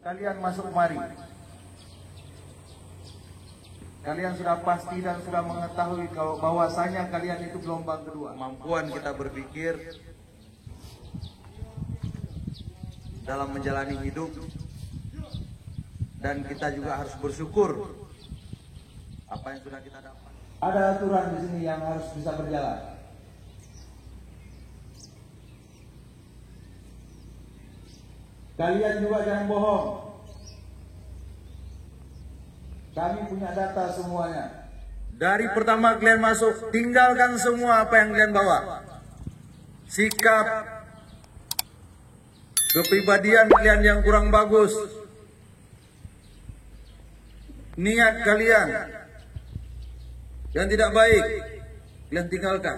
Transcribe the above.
Kalian masuk kemari. Kalian sudah pasti dan sudah mengetahui kalau bahwasanya kalian itu gelombang kedua. Kemampuan kita berpikir dalam menjalani hidup, dan kita juga harus bersyukur apa yang sudah kita dapat. Ada aturan di sini yang harus bisa berjalan. Kalian juga jangan bohong. Kami punya data semuanya. Dari pertama kalian masuk, tinggalkan semua apa yang kalian bawa. Sikap, kepribadian kalian yang kurang bagus, niat kalian yang tidak baik, kalian tinggalkan.